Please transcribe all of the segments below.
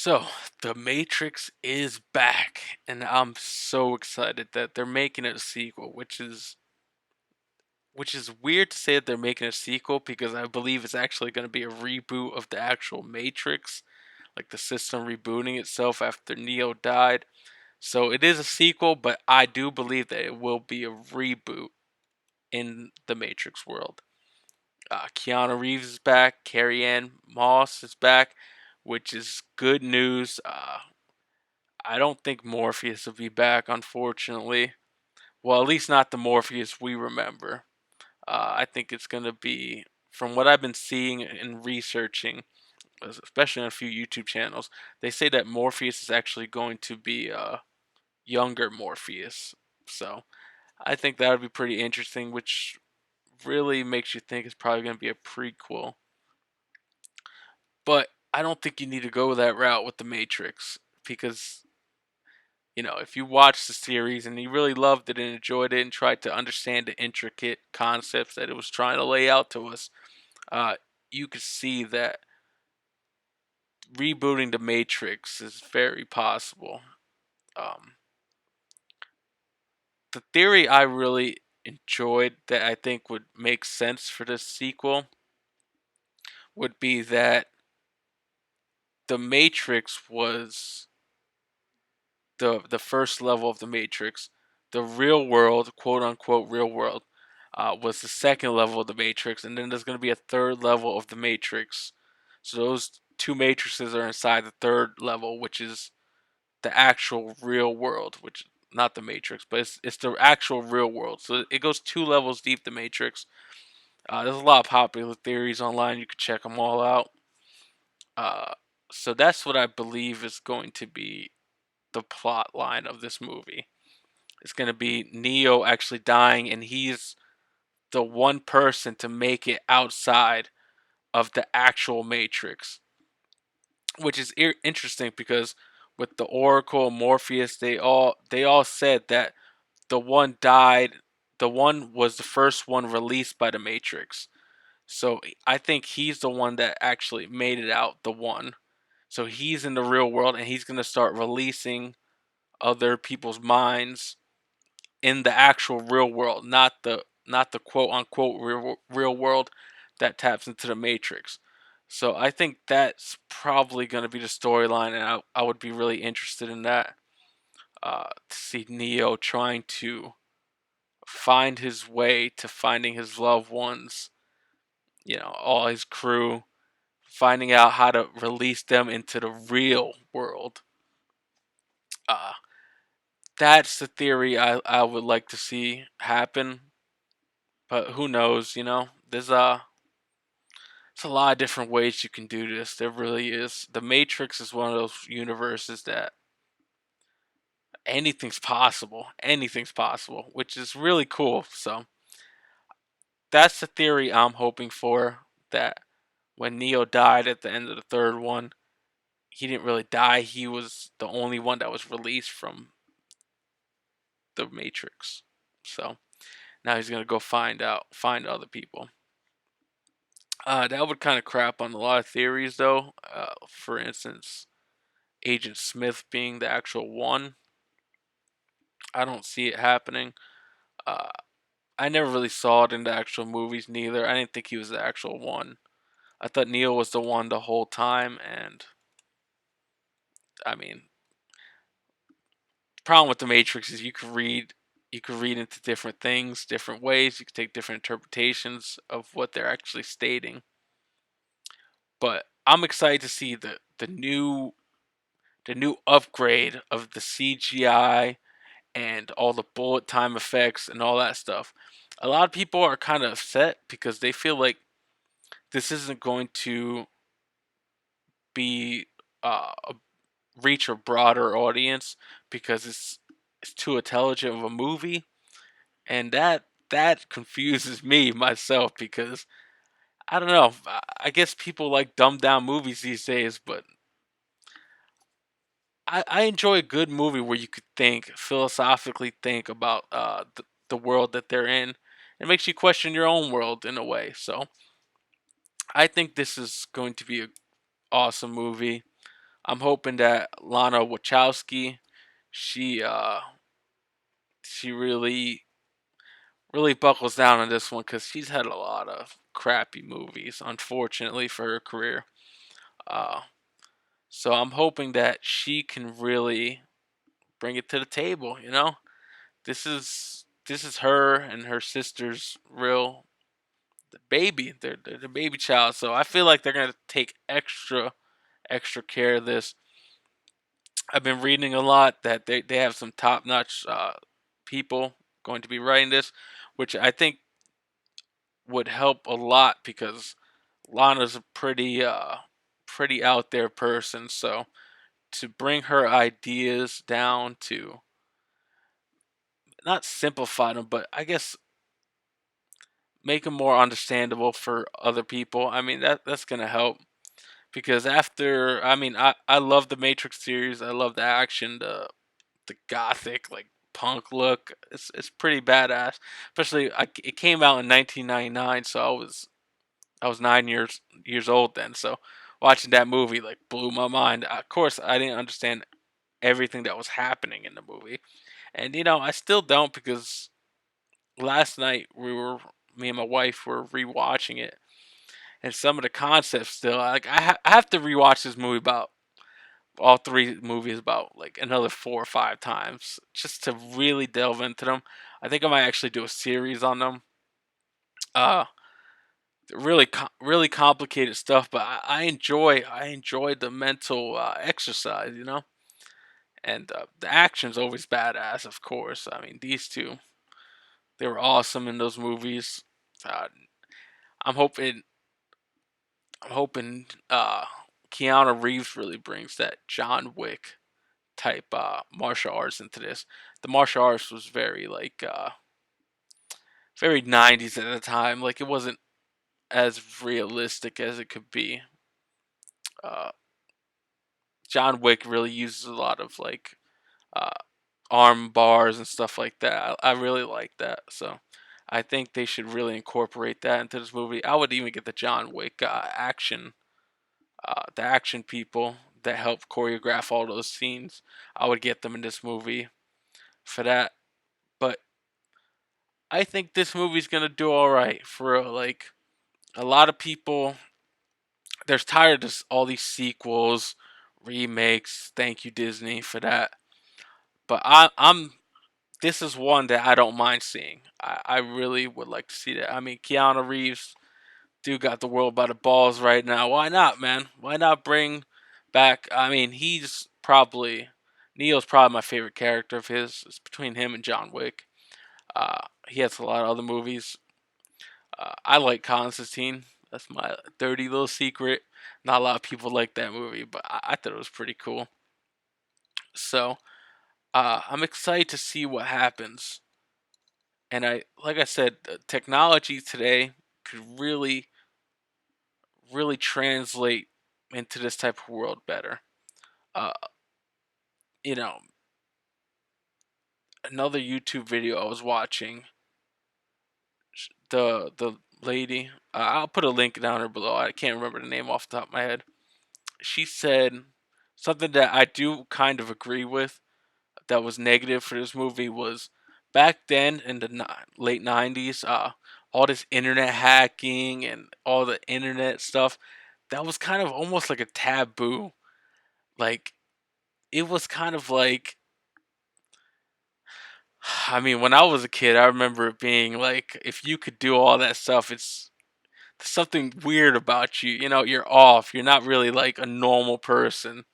So, The Matrix is back, and I'm so excited that they're making a sequel, which is weird to say that they're making a sequel because I believe it's actually going to be a reboot of the actual Matrix, like the system rebooting itself after Neo died. So it is a sequel, but I do believe that it will be a reboot in the Matrix world. Keanu Reeves is back, Carrie Ann Moss is back, which is good news. I don't think Morpheus will be back, unfortunately. Well, at least not the Morpheus we remember. I think it's going to be, from what I've been seeing and researching, especially on a few YouTube channels, they say that Morpheus is actually going to be a younger Morpheus. So I think that would be pretty interesting, which really makes you think it's probably going to be a prequel. But I don't think you need to go that route with The Matrix because if you watched the series and you really loved it and enjoyed it and tried to understand the intricate concepts that it was trying to lay out to us, uh, you could see that rebooting the Matrix is very possible. Um, the theory I really enjoyed that I think would make sense for this sequel would be that the Matrix was the first level of the Matrix. The real world, quote unquote real world, was the second level of the Matrix, and then there's going to be a third level of the Matrix. So those two matrices are inside the third level, which is the actual real world, which not the Matrix, but it's the actual real world. So it goes two levels deep. The Matrix. There's a lot of popular theories online. You can check them all out. Uh, so that's what I believe is going to be the plot line of this movie. It's going to be Neo actually dying, and he's the one person to make it outside of the actual Matrix, which is interesting because with the Oracle, Morpheus, they all said that the one died. The one was the first one released by the Matrix. So I think he's the one that actually made it out. The one. So he's in the real world, and he's gonna start releasing other people's minds in the actual real world, not the quote unquote real world that taps into the Matrix. So I think that's probably going to be the storyline, and I would be really interested in that. To see Neo trying to find his way to finding his loved ones, all his crew, finding out how to release them into the real world. Uh, that's the theory I would like to see happen. But who knows, there's a lot of different ways you can do this. There really is. The Matrix is one of those universes that anything's possible. Anything's possible, which is really cool. So that's the theory I'm hoping for. That when Neo died at the end of the third one, he didn't really die. He was the only one that was released from the Matrix. So now he's gonna go find other people. That would kind of crap on a lot of theories, though. For instance, Agent Smith being the actual one. I don't see it happening. Uh, I never really saw it in the actual movies, neither. I didn't think he was the actual one. I thought Neo was the one the whole time, and I mean, the problem with the Matrix is you could read into different things, different ways. You could take different interpretations of what they're actually stating. But I'm excited to see the new upgrade of the CGI and all the bullet time effects and all that stuff. A lot of people are kind of upset because they feel like this isn't going to be reach a broader audience because it's too intelligent of a movie, and that confuses me myself because I don't know. I guess people like dumbed down movies these days, but I enjoy a good movie where you could philosophically think about the world that they're in. It makes you question your own world in a way. So I think this is going to be an awesome movie. I'm hoping that Lana Wachowski, she she really buckles down on this one because she's had a lot of crappy movies, unfortunately for her career. Uh, so I'm hoping that she can really bring it to the table. This is her and her sister's real baby, they're the baby child. So I feel like they're gonna take extra care of this. I've been reading a lot that they have some top notch people going to be writing this, which I think would help a lot because Lana's a pretty out there person. So to bring her ideas down to not simplify them, but I guess make them more understandable for other people. I mean that's gonna help because after I love the Matrix series. I love the action, the gothic like punk look. It's pretty badass. Especially it came out in 1999, so I was 9 years old then. So watching that movie like blew my mind. Of course, I didn't understand everything that was happening in the movie, and I still don't because last night me and my wife were rewatching it, and some of the concepts still like I have to rewatch this movie about all three movies about like another 4 or 5 times just to really delve into them. I think I might actually do a series on them. Uh, really complicated stuff, but I enjoy the mental exercise, and the action's always badass. Of course, I mean these two they were awesome in those movies. Uh, I'm hoping I'm hoping Keanu Reeves really brings that John Wick type martial arts into this. The martial arts was very like very 90s at the time. Like it wasn't as realistic as it could be. Uh, John Wick really uses a lot of like uh, arm bars and stuff like that. I really like that. So I think they should really incorporate that into this movie. I would even get the action people that help choreograph all those scenes. I would get them in this movie for that. But I think this movie's gonna do all right for like a lot of people. They're tired of all these sequels, remakes. Thank you Disney for that. But I'm this is one that I don't mind seeing. I really would like to see that. I mean, Keanu Reeves, dude, got the world by the balls right now. Why not, man? Why not bring back? I mean, Neo's probably my favorite character of his. It's between him and John Wick. He has a lot of other movies. I like Constantine. That's my dirty little secret. Not a lot of people like that movie, but I thought it was pretty cool. So I'm excited to see what happens. And like I said, technology today could really translate into this type of world better. Uh, you know, another YouTube video I was watching, the lady, I'll put a link down here below. I can't remember the name off the top of my head. She said something that I do kind of agree with. That was negative for this movie was back then in the late 90s. All this internet hacking and all the internet stuff that was kind of almost like a taboo. Like it was kind of like I mean, when I was a kid, I remember it being like if you could do all that stuff, it's something weird about you. You're off. You're not really like a normal person.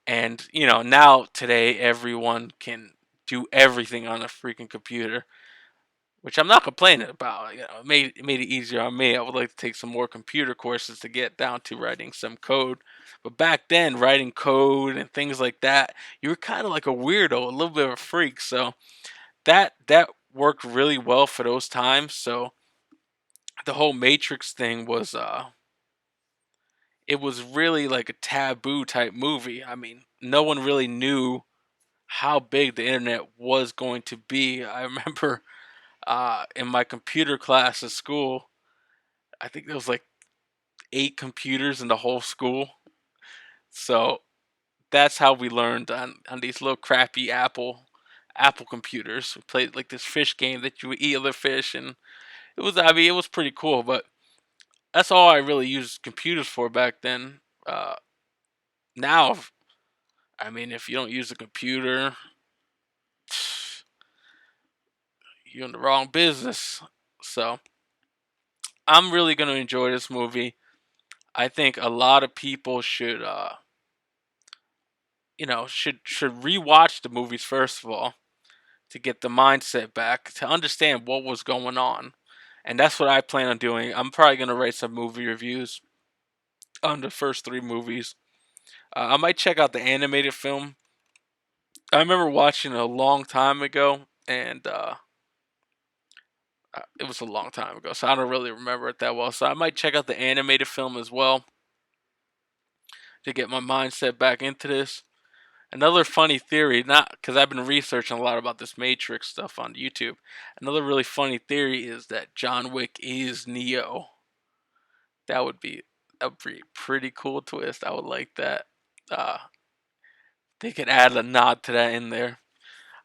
And now today everyone can do everything on a freaking computer, which I'm not complaining about. It made it easier on me. I would like to take some more computer courses to get down to writing some code. But back then, writing code and things like that, you were kind of like a weirdo, a little bit of a freak. So that worked really well for those times. So the whole Matrix thing was it was really like a taboo type movie. I mean, no one really knew how big the internet was going to be. I remember in my computer class at school, I think there was like 8 computers in the whole school. So that's how we learned on these little crappy Apple computers. We played like this fish game that you would eat other fish, and it was, I mean, it was pretty cool. But that's all I really used computers for back then. Now, I mean, if you don't use a computer, you're in the wrong business. So I'm really gonna enjoy this movie. I think a lot of people should, should rewatch the movies first of all to get the mindset back to understand what was going on, and that's what I plan on doing. I'm probably gonna write some movie reviews on the first three movies. I might check out the animated film. I remember watching it a long time ago, and it was a long time ago, so I don't really remember it that well. So I might check out the animated film as well to get my mindset back into this. Another funny theory, not because I've been researching a lot about this Matrix stuff on YouTube. Another really funny theory is that John Wick is Neo. That would be a pretty cool twist. I would like that. Uh, they could add a nod to that in there.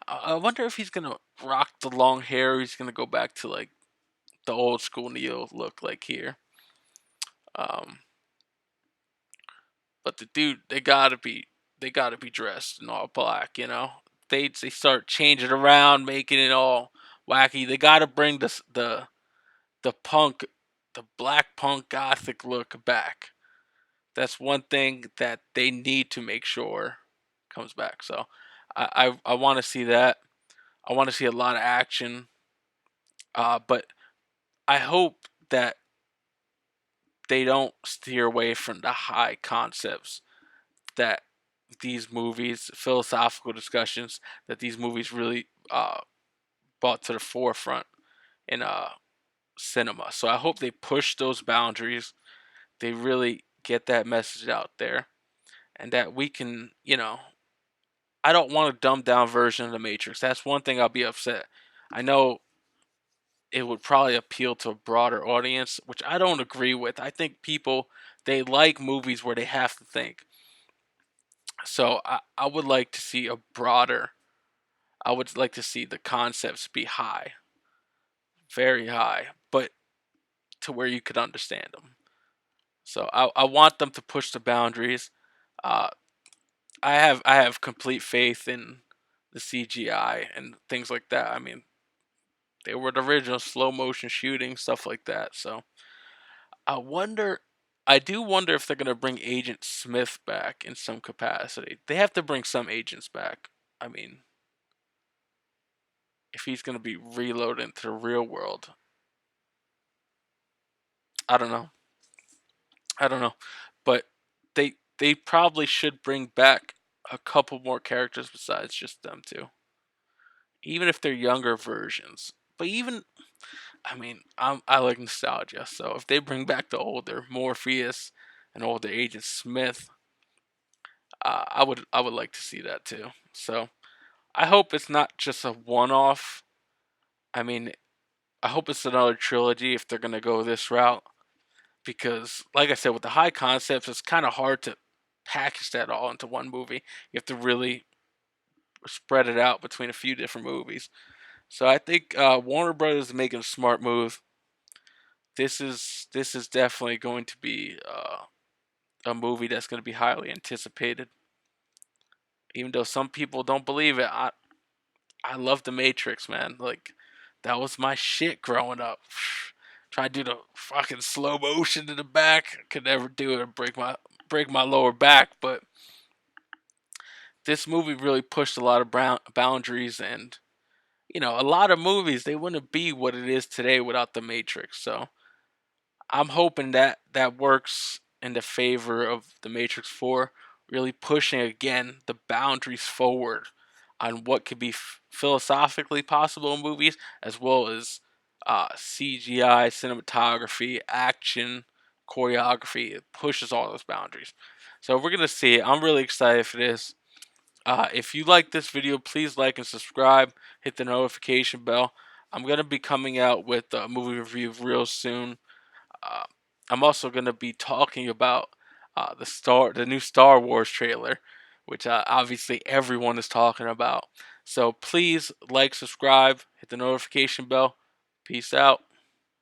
I wonder if he's gonna rock the long hair. Or he's gonna go back to like the old school Neo look like here. Um, but the dude, they gotta be dressed in all black. They start changing around, making it all wacky. They gotta bring the punk, the black punk gothic look back. That's one thing that they need to make sure comes back. So I want to see that. I want to see a lot of action. But I hope that they don't steer away from the high concepts that these movies, philosophical discussions that these movies really brought to the forefront in cinema. So I hope they push those boundaries. They really get that message out there, and that we can, I don't want a dumbed down version of the Matrix. That's one thing I'll be upset. I know it would probably appeal to a broader audience, which I don't agree with. I think people, they like movies where they have to think. So I would like to see a broader. I would like to see the concepts be high, very high, but to where you could understand them. So I want them to push the boundaries. Uh, I have complete faith in the CGI and things like that. I mean, they were the original slow motion shooting, stuff like that. So I wonder. I do wonder if they're gonna bring Agent Smith back in some capacity. They have to bring some agents back. I mean, if he's gonna be reloaded into the real world, I don't know. I don't know, but they probably should bring back a couple more characters besides just them two, even if they're younger versions. But even, I mean, I like nostalgia, so if they bring back the older Morpheus and older Agent Smith, I would like to see that too. So I hope it's not just a one off. I mean, I hope it's another trilogy if they're gonna go this route, because, like I said, with the high concepts, it's kind of hard to package that all into one movie. You have to really spread it out between a few different movies. So I think Warner Brothers is making a smart move. This is definitely going to be a movie that's going to be highly anticipated. Even though some people don't believe it, I love The Matrix, man. Like, that was my shit growing up. Try to do the fucking slow motion to the back. Could never do it. Break my lower back. But this movie really pushed a lot of boundaries, and a lot of movies, they wouldn't be what it is today without The Matrix. So I'm hoping that that works in the favor of The Matrix 4, really pushing again the boundaries forward on what could be philosophically possible in movies, as well as CGI, cinematography, action, choreography. It pushes all those boundaries. So we're gonna see it. I'm really excited for this. If you like this video, please like and subscribe. Hit the notification bell. I'm gonna be coming out with a movie review real soon. Uh, I'm also gonna be talking about the new Star Wars trailer, which obviously everyone is talking about. So please like, subscribe, hit the notification bell. Peace out.